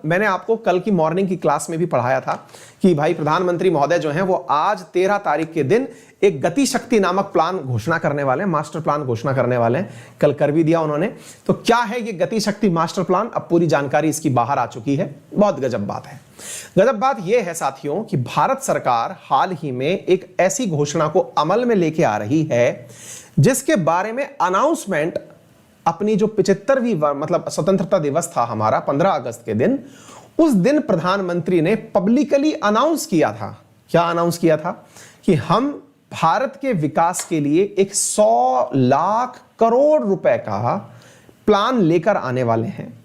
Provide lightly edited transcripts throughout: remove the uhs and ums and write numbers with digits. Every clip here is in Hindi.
मैंने आपको कल की मॉर्निंग की क्लास में भी पढ़ाया था कि भाई प्रधानमंत्री महोदय जो हैं वो आज 13 तारीख के दिन एक गति शक्ति नामक प्लान घोषणा करने वाले हैं, मास्टर प्लान घोषणा करने वाले हैं। कल कर भी दिया उन्होंने। तो क्या है ये गति शक्ति मास्टर प्लान, अब पूरी जानकारी इसकी बाहर आ चुकी है। बहुत गजब बात है। गजब बात यह है साथियों कि भारत सरकार हाल ही में एक ऐसी घोषणा को अमल में लेके आ रही है जिसके बारे में अनाउंसमेंट अपनी जो 75वीं मतलब स्वतंत्रता दिवस था हमारा 15 अगस्त के दिन, उस दिन प्रधानमंत्री ने पब्लिकली अनाउंस किया था। क्या अनाउंस किया था? कि हम भारत के विकास के लिए एक 100 लाख करोड़ रुपए का प्लान लेकर आने वाले हैं।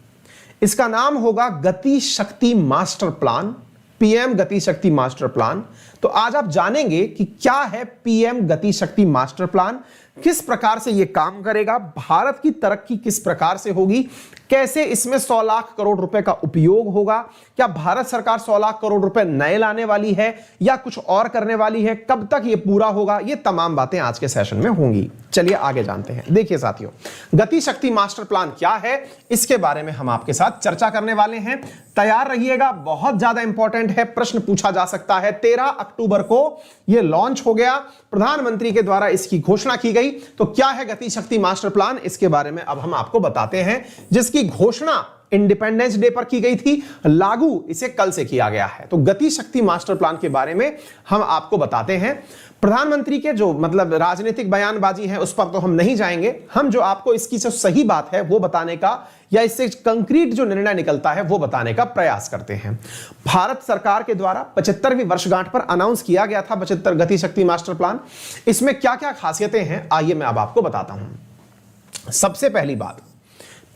इसका नाम होगा गति शक्ति मास्टर प्लान, पीएम गति शक्ति मास्टर प्लान। तो आज आप जानेंगे कि क्या है पीएम गति शक्ति मास्टर प्लान, किस प्रकार से यह काम करेगा, भारत की तरक्की किस प्रकार से होगी, कैसे इसमें 100 लाख करोड़ रुपए का उपयोग होगा, क्या भारत सरकार 100 लाख करोड़ रुपए नए लाने वाली है या कुछ और करने वाली है, कब तक यह पूरा होगा, ये तमाम बातें आज के सेशन में होंगी। चलिए आगे जानते हैं। देखिए साथियों, गति शक्ति मास्टर प्लान क्या है, इसके बारे में हम आपके साथ चर्चा करने वाले हैं। तैयार रहिएगा, बहुत ज्यादा इंपॉर्टेंट है, प्रश्न पूछा जा सकता है। 13 अक्टूबर को यह लॉन्च हो गया, प्रधानमंत्री के द्वारा इसकी घोषणा की गई। तो क्या है गति शक्ति मास्टर प्लान, इसके बारे में अब हम आपको बताते हैं, जिसकी घोषणा इंडिपेंडेंस डे पर की गई थी, लागू इसे कल से किया गया है। तो गति शक्ति मास्टर प्लान के बारे में हम आपको बताते हैं। प्रधानमंत्री के जो मतलब राजनीतिक बयानबाजी है उस पर तो हम नहीं जाएंगे, हम जो आपको इसकी जो सही बात है वो बताने का या इससे कंक्रीट जो निर्णय निकलता है वो बताने का प्रयास करते हैं। भारत सरकार के द्वारा 75वीं वर्षगांठ पर अनाउंस किया गया था 75 गति शक्ति मास्टर प्लान। इसमें क्या क्या खासियतें हैं आइए मैं अब आपको बताता हूं। सबसे पहली बात,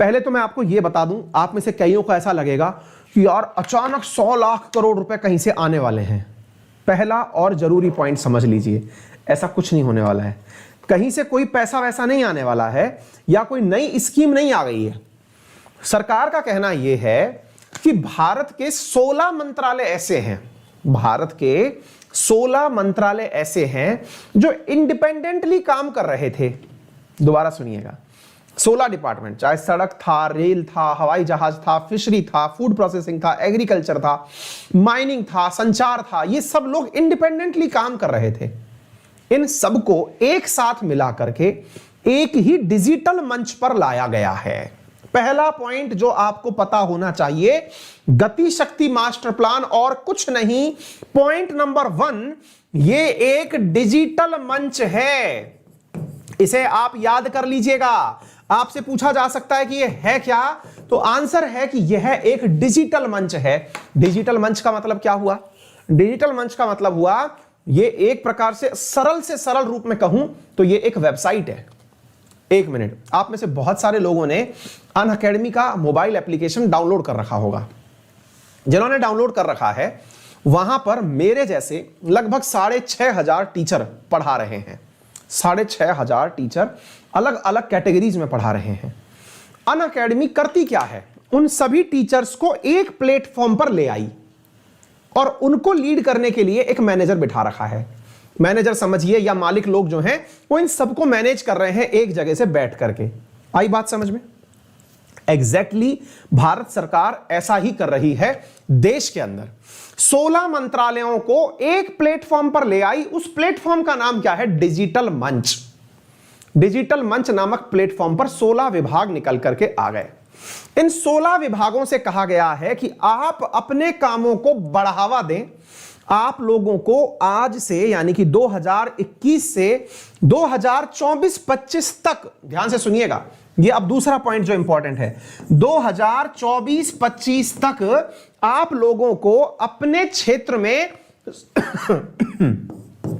पहले तो मैं आपको यह बता दूं, आप में से कईयों को ऐसा लगेगा कि यार अचानक 100 लाख करोड़ रुपए कहीं से आने वाले हैं। पहला और जरूरी पॉइंट समझ लीजिए, ऐसा कुछ नहीं होने वाला है। कहीं से कोई पैसा वैसा नहीं आने वाला है या कोई नई स्कीम नहीं आ गई है। सरकार का कहना यह है कि भारत के 16 मंत्रालय ऐसे हैं, भारत के 16 मंत्रालय ऐसे हैं जो इंडिपेंडेंटली काम कर रहे थे। दोबारा सुनिएगा, 16 डिपार्टमेंट, चाहे सड़क था, रेल था, हवाई जहाज था, फिशरी था, फूड प्रोसेसिंग था, एग्रीकल्चर था, माइनिंग था, संचार था, ये सब लोग इंडिपेंडेंटली काम कर रहे थे। इन सबको एक साथ मिला करके एक ही डिजिटल मंच पर लाया गया है। पहला पॉइंट जो आपको पता होना चाहिए, गति शक्ति मास्टर प्लान और कुछ नहीं, पॉइंट नंबर 1, ये एक डिजिटल मंच है। इसे आप याद कर लीजिएगा। आपसे पूछा जा सकता है कि यह है क्या, तो आंसर है कि यह एक डिजिटल मंच है। डिजिटल मंच का मतलब क्या हुआ? डिजिटल मंच का मतलब हुआ, यह एक प्रकार से सरल रूप में कहूं तो यह एक वेबसाइट है। एक मिनट, आप में से बहुत सारे लोगों ने अनअकैडमी का मोबाइल एप्लीकेशन डाउनलोड कर रखा होगा। जिन्होंने डाउनलोड कर रखा है वहां पर मेरे जैसे लगभग 6,500 टीचर पढ़ा रहे हैं। 6,500 टीचर अलग अलग कैटेगरीज में पढ़ा रहे हैं। अनअकैडमी करती क्या है, उन सभी टीचर्स को एक प्लेटफॉर्म पर ले आई और उनको लीड करने के लिए एक मैनेजर बिठा रखा है। मैनेजर समझिए या मालिक लोग जो हैं वो इन सबको मैनेज कर रहे हैं एक जगह से बैठ करके। आई बात समझ में? एग्जैक्टली भारत सरकार ऐसा ही कर रही है। देश के अंदर 16 मंत्रालयों को एक प्लेटफॉर्म पर ले आई। उस प्लेटफॉर्म का नाम क्या है? डिजिटल मंच। डिजिटल मंच नामक प्लेटफॉर्म पर 16 विभाग निकल करके आ गए। इन 16 विभागों से कहा गया है कि आप अपने कामों को बढ़ावा दें। आप लोगों को आज से यानी कि 2021 से 2024-25 तक, ध्यान से सुनिएगा, ये अब दूसरा पॉइंट जो इंपॉर्टेंट है, 2024-25 तक आप लोगों को अपने क्षेत्र में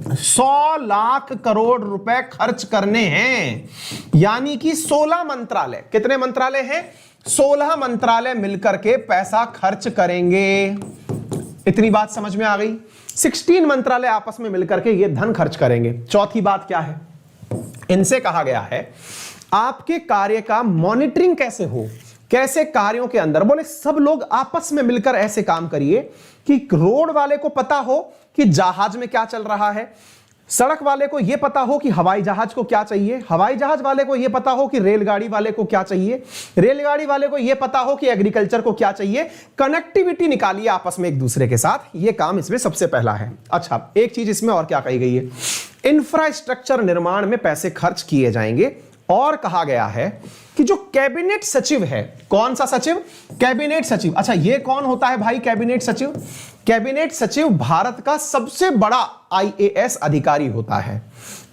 100 लाख करोड़ रुपए खर्च करने हैं। यानी कि 16 मंत्रालय, कितने मंत्रालय हैं? 16 मंत्रालय मिलकर के पैसा खर्च करेंगे। इतनी बात समझ में आ गई? 16 मंत्रालय आपस में मिलकर के ये धन खर्च करेंगे। चौथी बात क्या है? इनसे कहा गया है आपके कार्य का मॉनिटरिंग कैसे हो, कैसे कार्यों के अंदर, बोले सब लोग आपस में मिलकर ऐसे काम करिए कि रोड वाले को पता हो कि जहाज में क्या चल रहा है, सड़क वाले को यह पता हो कि हवाई जहाज को क्या चाहिए, हवाई जहाज वाले को यह पता हो कि रेलगाड़ी वाले को क्या चाहिए, रेलगाड़ी वाले को यह पता हो कि एग्रीकल्चर को क्या चाहिए। कनेक्टिविटी निकालिए आपस में एक दूसरे के साथ, यह काम इसमें सबसे पहला है। अच्छा, एक चीज इसमें और क्या कही गई है, इंफ्रास्ट्रक्चर निर्माण में पैसे खर्च किए जाएंगे। और कहा गया है कि जो कैबिनेट सचिव है, कौन सा सचिव, कैबिनेट सचिव। अच्छा, ये कौन होता है भाई कैबिनेट सचिव? कैबिनेट सचिव भारत का सबसे बड़ा आईएएस अधिकारी होता है।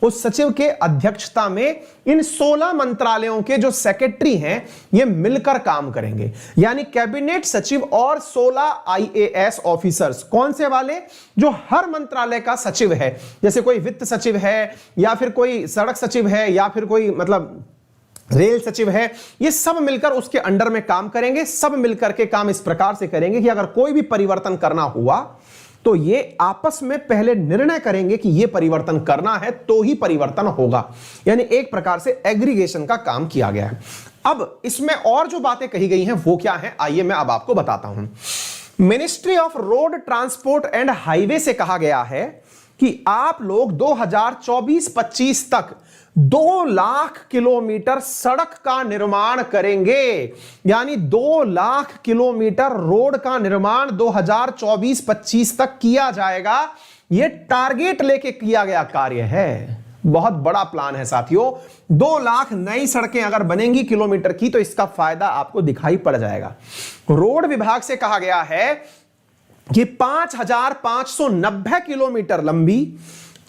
उस सचिव के अध्यक्षता में इन 16 मंत्रालयों के जो सेक्रेटरी हैं ये मिलकर काम करेंगे। यानी कैबिनेट सचिव और 16 आईएएस ऑफिसर्स, कौन से वाले, जो हर मंत्रालय का सचिव है। जैसे कोई वित्त सचिव है, या फिर कोई सड़क सचिव है, या फिर कोई मतलब रेल सचिव है, ये सब मिलकर उसके अंडर में काम करेंगे। सब मिलकर के काम इस प्रकार से करेंगे कि अगर कोई भी परिवर्तन करना हुआ तो ये आपस में पहले निर्णय करेंगे कि ये परिवर्तन करना है तो ही परिवर्तन होगा। यानी एक प्रकार से एग्रीगेशन का काम किया गया है। अब इसमें और जो बातें कही गई हैं वो क्या है, आइए मैं अब आपको बताता हूं। Ministry of road transport and highway से कहा गया है कि आप लोग 2024-25 तक 2 लाख किलोमीटर सड़क का निर्माण करेंगे। यानी 2 लाख किलोमीटर रोड का निर्माण 2024-25 तक किया जाएगा। यह टारगेट लेके किया गया कार्य है, बहुत बड़ा प्लान है साथियों। 2 लाख नई सड़कें अगर बनेंगी किलोमीटर की तो इसका फायदा आपको दिखाई पड़ जाएगा। रोड विभाग से कहा गया है कि 5,590 किलोमीटर लंबी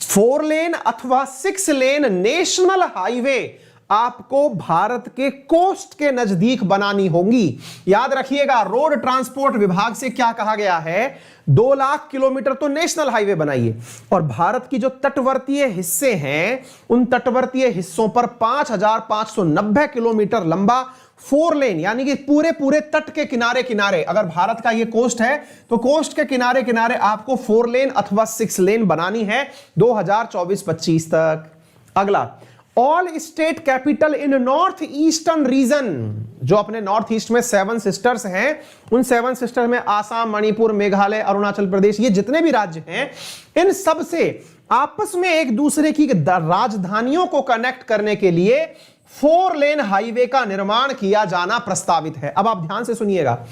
4 लेन अथवा 6 लेन नेशनल हाईवे आपको भारत के कोस्ट के नजदीक बनानी होंगी। याद रखिएगा, रोड ट्रांसपोर्ट विभाग से क्या कहा गया है, 2 लाख किलोमीटर तो नेशनल हाईवे बनाइए, और भारत की जो तटवर्तीय हिस्से हैं उन तटवर्तीय हिस्सों पर 5,590 किलोमीटर लंबा 4 लेन, यानी कि पूरे पूरे तट के किनारे किनारे, अगर भारत का ये कोस्ट है तो कोस्ट के किनारे किनारे आपको 4 लेन अथवा 6 लेन बनानी है 2024-25 तक। अगला, all state capital in north eastern region, जो अपने नॉर्थ ईस्ट में 7 सिस्टर्स हैं, उन 7 सिस्टर में आसाम, मणिपुर, मेघालय, अरुणाचल प्रदेश, ये जितने भी राज्य हैं, इन सब से आपस में एक दूसरे की राजधानियों को कनेक्ट करने के लिए 4 लेन हाईवे का निर्माण किया जाना प्रस्तावित है। अब आप ध्यान से सुनिएगा,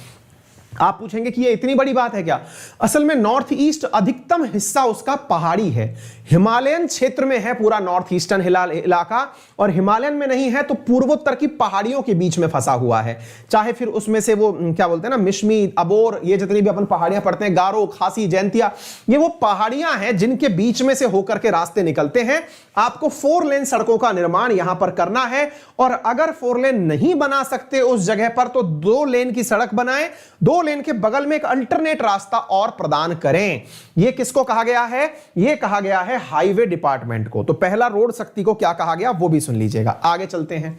आप पूछेंगे कि ये इतनी बड़ी बात है क्या? असल में नॉर्थ ईस्ट अधिकतम हिस्सा उसका पहाड़ी है, हिमालयन क्षेत्र में है पूरा नॉर्थ ईस्टर्न इलाका, और हिमालयन में नहीं है तो पूर्वोत्तर की पहाड़ियों के बीच में फंसा हुआ है। चाहे फिर उसमें से वो क्या बोलते हैं ना, मिश्मी, अबोर, ये जितनी भी अपन पहाड़ियां पढ़ते हैं, गारो, खासी, जैंतिया, ये वो पहाड़ियां हैं जिनके बीच में से होकर के रास्ते निकलते हैं। आपको 4 लेन सड़कों का निर्माण यहां पर करना है, और अगर 4 लेन नहीं बना सकते उस जगह पर तो 2 लेन की सड़क बनाएं, 2 लेन के बगल में एक अल्टरनेट रास्ता और प्रदान करें। यह किसको कहा गया है? यह कहा गया है हाईवे डिपार्टमेंट को। तो पहला रोड शक्ति को क्या कहा गया वो भी सुन लीजिएगा। आगे चलते हैं,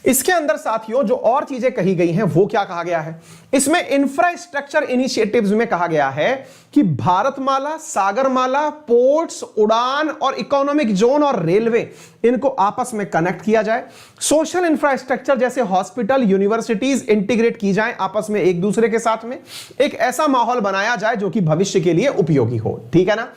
इसके अंदर साथियों जो और चीजें कही गई हैं वो क्या कहा गया है? इसमें इंफ्रास्ट्रक्चर इनिशिएटिव्स में कहा गया है कि भारतमाला, सागरमाला, पोर्ट्स, उड़ान और इकोनॉमिक जोन और रेलवे, इनको आपस में कनेक्ट किया जाए। सोशल इंफ्रास्ट्रक्चर जैसे हॉस्पिटल, यूनिवर्सिटीज इंटीग्रेट की जाए आपस में एक दूसरे के साथ में, एक ऐसा माहौल बनाया जाए जो कि भविष्य के लिए उपयोगी हो। ठीक है ना?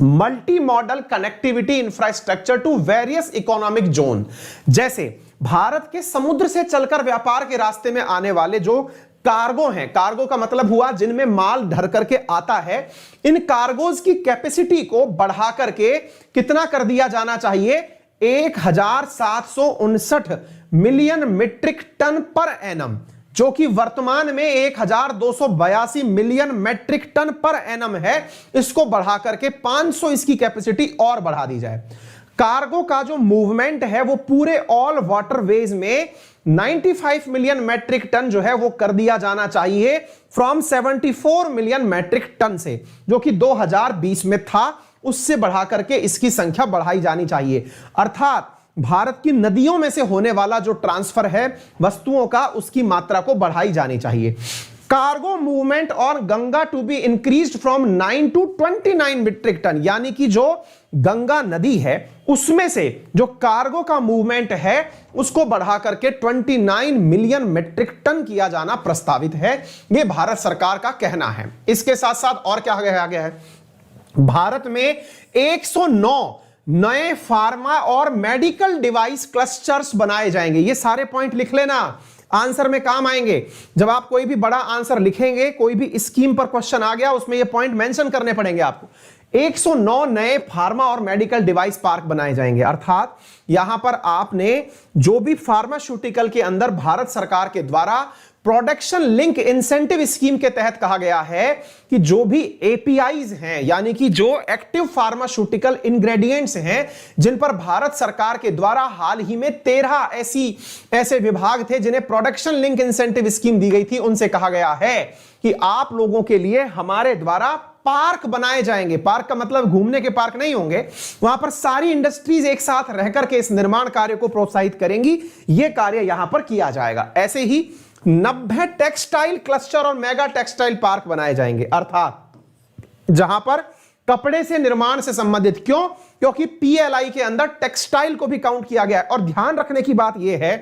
Multi modal connectivity infrastructure to various economic zone, जैसे भारत के समुद्र से चलकर व्यापार के रास्ते में आने वाले जो कार्गो हैं, कार्गो का मतलब हुआ जिनमें माल ढर करके आता है, इन कार्गोज की कैपेसिटी को बढ़ा करके कितना कर दिया जाना चाहिए? 1,759 million metric ton per annum, जो कि वर्तमान में 1,282 million metric ton per annum है। इसको बढ़ा करके 500 इसकी कैपेसिटी और बढ़ा दी जाए। कार्गो का जो मूवमेंट है वो पूरे ऑल वाटरवेज में 95 मिलियन मैट्रिक टन जो है वो कर दिया जाना चाहिए फ्रॉम 74 मिलियन मैट्रिक टन से, जो कि 2020 में था, उससे बढ़ा करके इसकी संख्या बढ़ाई जानी चाहिए। अर्थात भारत की नदियों में से होने वाला जो ट्रांसफर है वस्तुओं का, उसकी मात्रा को बढ़ाई जानी चाहिए। कार्गो मूवमेंट और Ganga to be increased from 9 to 29 metric ton, यानी कि जो गंगा नदी है उसमें से जो कार्गो का मूवमेंट है उसको बढ़ा करके 29 मिलियन मीट्रिक टन किया जाना प्रस्तावित है। यह भारत सरकार का कहना है। इसके साथ साथ और क्या कहा गया है? भारत में 109 नए फार्मा और मेडिकल डिवाइस क्लस्टर्स बनाए जाएंगे। ये सारे पॉइंट लिख लेना, आंसर में काम आएंगे। जब आप कोई भी बड़ा आंसर लिखेंगे, कोई भी स्कीम पर क्वेश्चन आ गया, उसमें ये पॉइंट मेंशन करने पड़ेंगे आपको। 109 नए फार्मा और मेडिकल डिवाइस पार्क बनाए जाएंगे। अर्थात यहां पर आपने जो भी फार्मास्यूटिकल के अंदर भारत सरकार के द्वारा प्रोडक्शन लिंक इंसेंटिव स्कीम के तहत कहा गया है कि जो भी एपीआईज हैं, यानी कि जो एक्टिव फार्मास्यूटिकल इंग्रेडिएंट्स हैं, जिन पर भारत सरकार के द्वारा हाल ही में 13 ऐसे विभाग थे जिन्हें प्रोडक्शन लिंक इंसेंटिव स्कीम दी गई थी, उनसे कहा गया है कि आप लोगों के लिए हमारे द्वारा पार्क बनाए जाएंगे। पार्क का मतलब घूमने के पार्क नहीं होंगे, वहां पर सारी इंडस्ट्रीज एक साथ रहकर के इस निर्माण कार्य को प्रोत्साहित करेंगी। यह कार्य यहां पर किया जाएगा। ऐसे ही 90 टेक्सटाइल क्लस्टर और मेगा टेक्सटाइल पार्क बनाए जाएंगे, अर्थात जहां पर कपड़े से निर्माण से संबंधित। क्यों? क्योंकि पीएलआई के अंदर टेक्सटाइल को भी काउंट किया गया है। और ध्यान रखने की बात यह है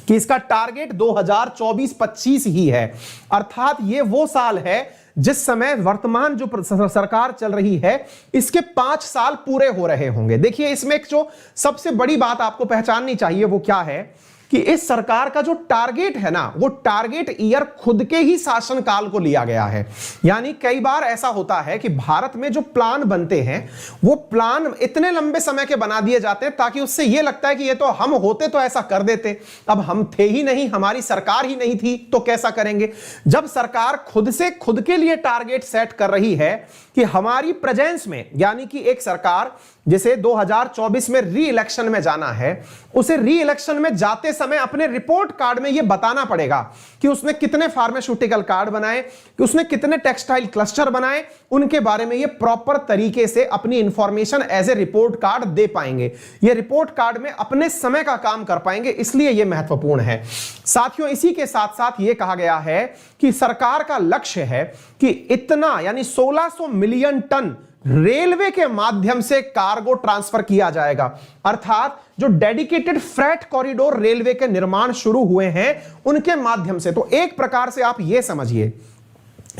कि इसका टारगेट 2024-25 ही है, अर्थात यह वो साल है जिस समय वर्तमान जो सरकार चल रही है इसके 5 साल पूरे हो रहे होंगे। देखिए, इसमें एक जो सबसे बड़ी बात आपको पहचाननी चाहिए वो क्या है कि इस सरकार का जो टारगेट है ना, वो टारगेट ईयर खुद के ही शासनकाल को लिया गया है। यानी कई बार ऐसा होता है कि भारत में जो प्लान बनते हैं वो प्लान इतने लंबे समय के बना दिए जाते हैं ताकि उससे यह लगता है कि ये तो हम होते तो ऐसा कर देते। अब हम थे ही नहीं, हमारी सरकार ही नहीं थी, तो कैसा करेंगे। जब सरकार खुद से खुद के लिए टारगेट सेट कर रही है कि हमारी प्रेजेंस में, यानी कि एक सरकार जिसे 2024 में री इलेक्शन में जाना है, उसे री इलेक्शन में जाते समय अपने रिपोर्ट कार्ड में यह बताना पड़ेगा कि उसने कितने फार्मास्यूटिकल कार्ड बनाए, कि उसने कितने टेक्सटाइल क्लस्टर बनाए, उनके बारे में यह प्रॉपर तरीके से अपनी information as a report card दे पाएंगे। यह रिपोर्ट कार्ड में अपने समय का काम कर पाएंगे, इसलिए यह महत्वपूर्ण है। साथियों, इसी के साथ साथ यह कहा गया है कि सरकार का लक्ष्य है कि इतना यानी 1600 मिलियन टन रेलवे के माध्यम से कार्गो ट्रांसफर किया जाएगा। अर्थात जो डेडिकेटेड फ्रेट कॉरिडोर रेलवे के निर्माण शुरू हुए हैं उनके माध्यम से। तो एक प्रकार से आप यह समझिए,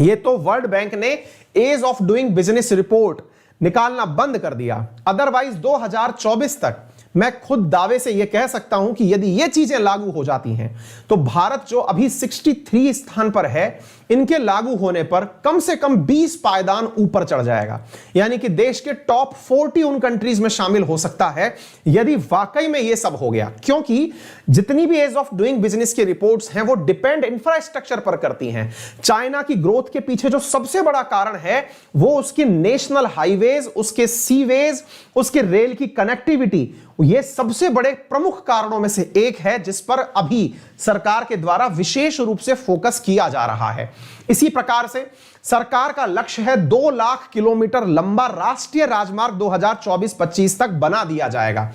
ये तो वर्ल्ड बैंक ने ease of doing business report निकालना बंद कर दिया। अदरवाइज 2024 तक मैं खुद दावे से यह कह सकता हूं कि यदि ये चीजें लागू हो जाती हैं तो भारत जो अभी 63 स्थान पर है, इनके लागू होने पर कम से कम 20 पायदान ऊपर चढ़ जाएगा। यानी कि देश के टॉप 40 उन कंट्रीज में शामिल हो सकता है यदि वाकई में यह सब हो गया। क्योंकि जितनी भी एज ऑफ डूइंग बिजनेस की रिपोर्ट्स हैं वो डिपेंड इंफ्रास्ट्रक्चर पर करती हैं। चाइना की ग्रोथ के पीछे जो सबसे बड़ा कारण है वो उसकी नेशनल हाईवेज, उसके सीवेज, उसके रेल की कनेक्टिविटी, ये सबसे बड़े प्रमुख कारणों में से एक है जिस पर अभी सरकार के द्वारा विशेष रूप से फोकस किया जा रहा है। इसी प्रकार से सरकार का लक्ष्य है 2 लाख किलोमीटर लंबा राष्ट्रीय राजमार्ग 2024-25 तक बना दिया जाएगा।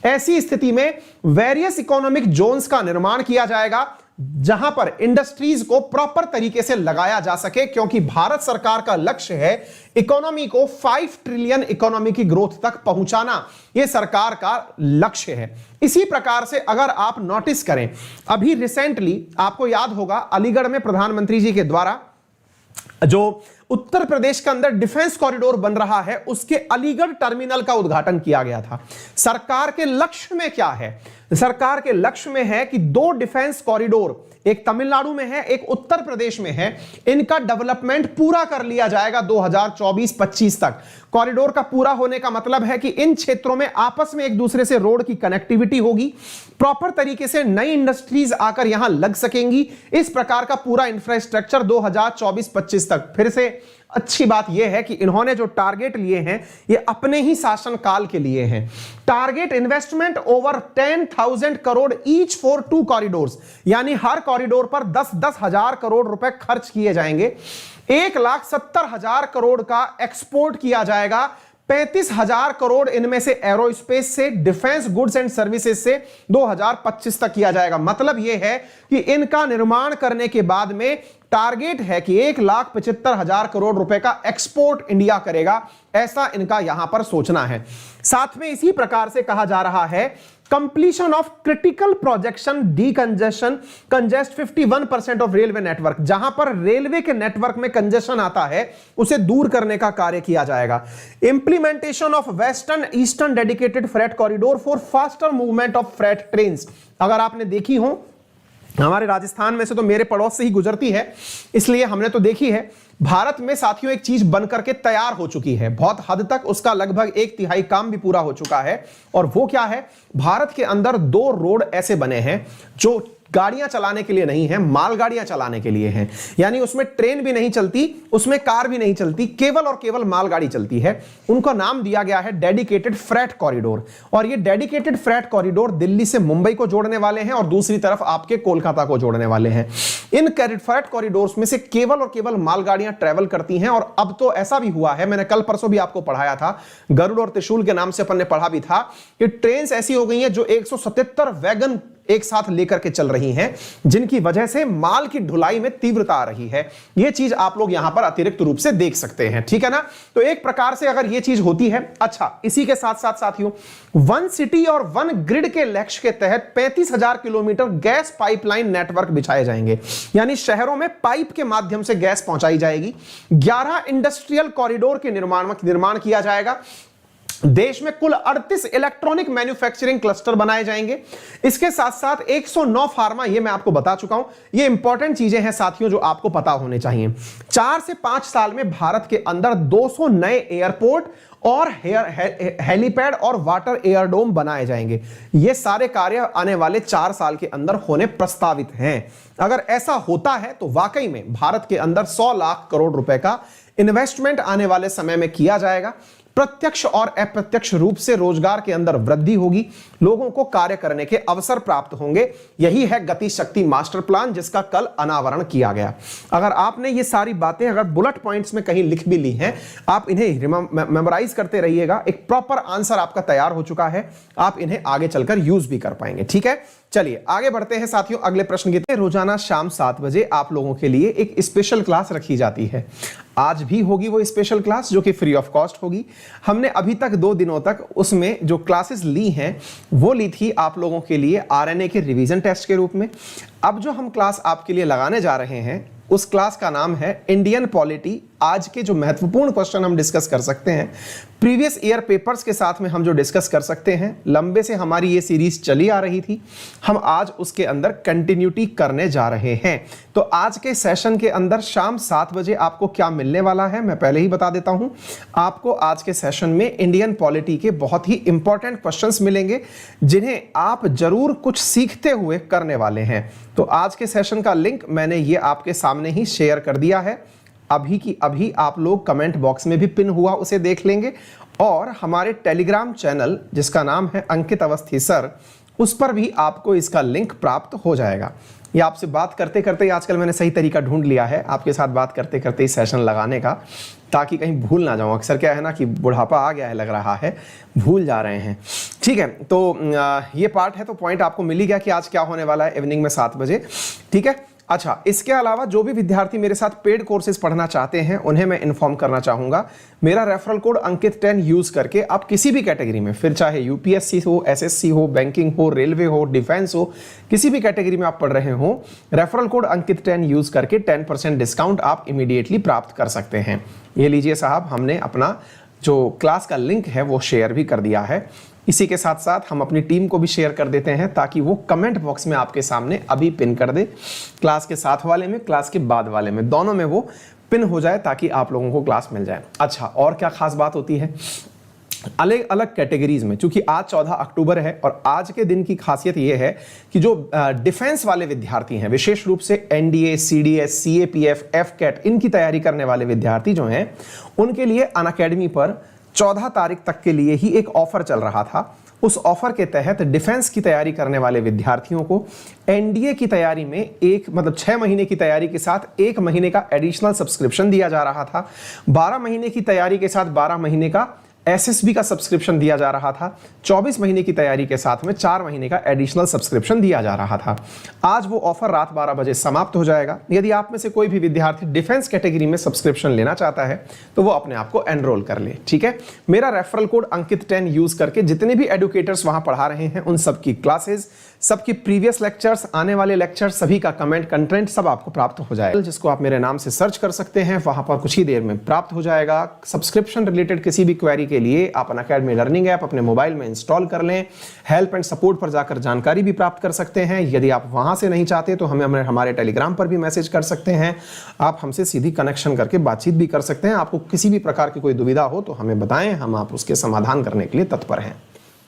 ऐसी स्थिति में वेरियस इकोनॉमिक जोन्स का निर्माण किया जाएगा जहां पर इंडस्ट्रीज को प्रॉपर तरीके से लगाया जा सके, क्योंकि भारत सरकार का लक्ष्य है इकोनॉमी को 5 ट्रिलियन इकोनॉमी की ग्रोथ तक पहुंचाना। यह सरकार का लक्ष्य है। इसी प्रकार से अगर आप नोटिस करें, अभी रिसेंटली आपको याद होगा अलीगढ़ में प्रधानमंत्री जी के द्वारा जो उत्तर प्रदेश के अंदर डिफेंस कॉरिडोर बन रहा है उसके अलीगढ़ टर्मिनल का उद्घाटन किया गया था। सरकार के लक्ष्य में क्या है? सरकार के लक्ष्य में है कि 2 डिफेंस कॉरिडोर, एक तमिलनाडु में है, एक उत्तर प्रदेश में है, इनका डेवलपमेंट पूरा कर लिया जाएगा 2024-25 तक। कॉरिडोर का पूरा होने का मतलब है कि इन क्षेत्रों में आपस में एक दूसरे से रोड की कनेक्टिविटी होगी, प्रॉपर तरीके से नई इंडस्ट्रीज आकर यहां लग सकेंगी। इस प्रकार का पूरा इंफ्रास्ट्रक्चर 2024-25 तक। फिर से अच्छी बात यह है कि इन्होंने जो टारगेट लिए हैं ये अपने ही शासनकाल के लिए हैं। Target investment over 10,000 crore each for 2 corridors, यानी हर कॉरिडोर पर 10-10 हजार करोड़ रुपए खर्च किए जाएंगे। 1,70,000 करोड़ का एक्सपोर्ट किया जाएगा। 35,000 करोड़ इनमें से एरोस्पेस से, डिफेंस गुड्स एंड सर्विसेज से 2025 तक किया जाएगा। मतलब यह है कि इनका निर्माण करने के बाद में टारगेट है कि 1,75,000 करोड़ रुपए का एक्सपोर्ट इंडिया करेगा, ऐसा इनका यहां पर सोचना है। साथ में इसी प्रकार से कहा जा रहा है completion of critical projection congest 51% of railway network. जहां पर रेलवे के नेटवर्क में कंजेशन आता है उसे दूर करने का कार्य किया जाएगा। Implementation of western eastern dedicated freight corridor for faster movement of freight trains. अगर आपने देखी हो, हमारे राजस्थान में से तो मेरे पड़ोस से ही गुजरती है, इसलिए हमने तो देखी है। भारत में साथियों एक चीज बनकर के तैयार हो चुकी है, बहुत हद तक उसका लगभग 1/3 काम भी पूरा हो चुका है। और वो क्या है, भारत के अंदर 2 रोड ऐसे बने हैं जो गाड़ियां चलाने के लिए नहीं है, मालगाड़ियां चलाने के लिए हैं। यानी उसमें ट्रेन भी नहीं चलती, उसमें कार भी नहीं चलती, केवल और केवल मालगाड़ी चलती है। उनका नाम दिया गया है डेडिकेटेड फ्रेट कॉरिडोर। और ये डेडिकेटेड फ्रेट कॉरिडोर दिल्ली से मुंबई को जोड़ने वाले हैं और दूसरी तरफ आपके कोलकाता को जोड़ने वाले हैं। इन फ्रेट कॉरिडोर्स में से केवल और केवल मालगाड़ियां ट्रेवल करती हैं। और अब तो ऐसा भी हुआ है, मैंने कल परसों भी आपको पढ़ाया था, गरुड़ और त्रिशूल के नाम से अपन ने पढ़ा भी था कि ट्रेन ऐसी हो गई हैं जो 177 वैगन एक साथ लेकर के चल रही हैं, जिनकी वजह से माल की ढुलाई में तीव्रता आ रही है। यह चीज आप लोग यहां पर अतिरिक्त रूप से देख सकते हैं, ठीक है ना। तो एक प्रकार से अगर यह चीज होती है, अच्छा, इसी के साथ साथ साथियों, वन सिटी और वन ग्रिड के लक्ष्य के तहत 35,000 किलोमीटर गैस पाइपलाइन नेटवर्क बिछाए जाएंगे। यानी शहरों में पाइप के माध्यम से गैस पहुंचाई जाएगी। 11 इंडस्ट्रियल कॉरिडोर के निर्माण किया जाएगा। देश में कुल 38 इलेक्ट्रॉनिक मैन्युफैक्चरिंग क्लस्टर बनाए जाएंगे। इसके साथ साथ 109 फार्मा, ये मैं आपको बता चुका हूं, ये इंपॉर्टेंट चीजें हैं साथियों जो आपको पता होने चाहिए। 4 से 5 साल में भारत के अंदर 200 नए एयरपोर्ट और हेलीपैड और वाटर एयरडोम बनाए जाएंगे। ये सारे कार्य आने वाले 4 साल के अंदर होने प्रस्तावित हैं। अगर ऐसा होता है तो वाकई में भारत के अंदर 100 लाख करोड़ रुपए का इन्वेस्टमेंट आने वाले समय में किया जाएगा। प्रत्यक्ष और अप्रत्यक्ष रूप से रोजगार के अंदर वृद्धि होगी, लोगों को कार्य करने के अवसर प्राप्त होंगे। यही है गति शक्ति मास्टर प्लान, जिसका कल अनावरण किया गया। अगर आपने ये सारी बातें अगर बुलेट पॉइंट्स में कहीं लिख भी ली हैं, आप इन्हें मेमोराइज करते रहिएगा। एक प्रॉपर आंसर आपका तैयार हो चुका है, आप इन्हें आगे चलकर यूज भी कर पाएंगे, ठीक है। चलिए आगे बढ़ते हैं साथियों अगले प्रश्न की। रोजाना शाम 7 बजे आप लोगों के लिए एक स्पेशल क्लास रखी जाती है। आज भी होगी वो स्पेशल क्लास जो कि फ्री ऑफ कॉस्ट होगी। हमने अभी तक 2 दिनों तक उसमें जो क्लासेस ली हैं वो ली थी आप लोगों के लिए आरएनए के रिवीजन टेस्ट के रूप में। अब जो हम क्लास आपके लिए लगाने जा रहे हैं उस क्लास का नाम है इंडियन पॉलिटी। आज के जो महत्वपूर्ण क्वेश्चन हम डिस्कस कर सकते हैं, प्रीवियस ईयर पेपर्स के साथ में हम जो डिस्कस कर सकते हैं, लंबे से हमारी ये सीरीज चली आ रही थी, हम आज उसके अंदर कंटिन्यूटी करने जा रहे हैं। तो आज के सेशन के अंदर शाम 7 बजे आपको क्या मिलने वाला है मैं पहले ही बता देता हूं। आपको आज के सेशन में इंडियन पॉलिटी के बहुत ही इंपॉर्टेंट क्वेश्चंस मिलेंगे जिन्हें आप जरूर कुछ सीखते हुए करने वाले हैं। तो आज के सेशन का लिंक मैंने ये आपके सामने ही शेयर कर दिया है। अभी की अभी आप लोग कमेंट बॉक्स में भी पिन हुआ उसे देख लेंगे और हमारे टेलीग्राम चैनल जिसका नाम है अंकित अवस्थी सर, उस पर भी आपको इसका लिंक प्राप्त हो जाएगा। ये आपसे बात करते करते आजकल मैंने सही तरीका ढूंढ लिया है आपके साथ बात करते करते इस सेशन लगाने का, ताकि कहीं भूल ना जाऊं। अक्सर क्या है ना कि बुढ़ापा आ गया है, लग रहा है भूल जा रहे हैं, ठीक है। तो ये पार्ट है, तो पॉइंट आपको मिल ही गया कि आज क्या होने वाला है इवनिंग में 7 बजे, ठीक है। अच्छा, इसके अलावा जो भी विद्यार्थी मेरे साथ पेड कोर्सेज पढ़ना चाहते हैं उन्हें मैं इन्फॉर्म करना चाहूंगा, मेरा रेफरल कोड अंकित 10 यूज करके आप किसी भी कैटेगरी में, फिर चाहे यूपीएससी हो, एसएससी हो, बैंकिंग हो, रेलवे हो, डिफेंस हो, किसी भी कैटेगरी में आप पढ़ रहे हो, रेफरल कोड अंकित 10 यूज करके 10% डिस्काउंट आप इमीडिएटली प्राप्त कर सकते हैं। ये लीजिए साहब, हमने अपना जो क्लास का लिंक है वो शेयर भी कर दिया है। इसी के साथ साथ हम अपनी टीम को भी शेयर कर देते हैं ताकि वो कमेंट बॉक्स में आपके सामने अभी पिन कर दे। क्लास के साथ वाले में, क्लास के बाद वाले में, दोनों में वो पिन हो जाए ताकि आप लोगों को क्लास मिल जाए। अच्छा, और क्या खास बात होती है, अलग अलग कैटेगरीज में, क्योंकि आज 14 अक्टूबर है और आज के दिन की खासियत यह है कि जो डिफेंस वाले विद्यार्थी हैं, विशेष रूप से एनडीए, सीडीएस, सीएपीएफ, एफकेट, इनकी तैयारी करने वाले विद्यार्थी जो हैं, उनके लिए अनअकैडमी पर 14 तारीख तक के लिए ही एक ऑफर चल रहा था। उस ऑफर के तहत डिफेंस की तैयारी करने वाले विद्यार्थियों को एनडीए की तैयारी में 6 महीने की तैयारी के साथ 1 महीने का एडिशनल सब्सक्रिप्शन दिया जा रहा था। 12 महीने की तैयारी के साथ 12 महीने का एसएसबी का सब्सक्रिप्शन दिया जा रहा था। 24 महीने की तैयारी के साथ में 4 महीने का एडिशनल सब्सक्रिप्शन दिया जा रहा था। आज वो ऑफर रात 12 बजे समाप्त हो जाएगा। यदि आप में से कोई भी विद्यार्थी डिफेंस कैटेगरी में सब्सक्रिप्शन लेना चाहता है तो वो अपने आप को एनरोल कर ले, ठीक है। मेरा रेफरल कोड अंकित 10 यूज करके जितने भी एडुकेटर्स वहां पढ़ा रहे हैं उन सबकी क्लासेस, सबकी प्रीवियस लेक्चर्स, आने वाले लेक्चर्स, सभी का कमेंट, कंटेंट सब आपको प्राप्त हो जाएगा, जिसको आप मेरे नाम से सर्च कर सकते हैं। वहां पर कुछ ही देर में प्राप्त हो जाएगा। सब्सक्रिप्शन रिलेटेड किसी भी क्वेरी के लिए आप अनअकैडमी लर्निंग ऐप अपने मोबाइल में इंस्टॉल कर लें। हेल्प एंड सपोर्ट पर जाकर जानकारी भी प्राप्त कर सकते हैं। यदि आप वहां से नहीं चाहते तो हमें हमारे टेलीग्राम पर भी मैसेज कर सकते हैं। आप हमसे सीधी कनेक्शन करके बातचीत भी कर सकते हैं। आपको किसी भी प्रकार की कोई दुविधा हो तो हमें बताएं, हम आप उसके समाधान करने के लिए तत्पर हैं।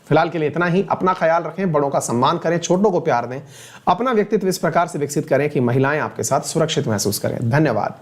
फिलहाल के लिए इतना ही। अपना ख्याल रखें, बड़ों का सम्मान करें, छोटों को प्यार दें, अपना व्यक्तित्व इस प्रकार से विकसित करें कि महिलाएं आपके साथ सुरक्षित महसूस करें। धन्यवाद।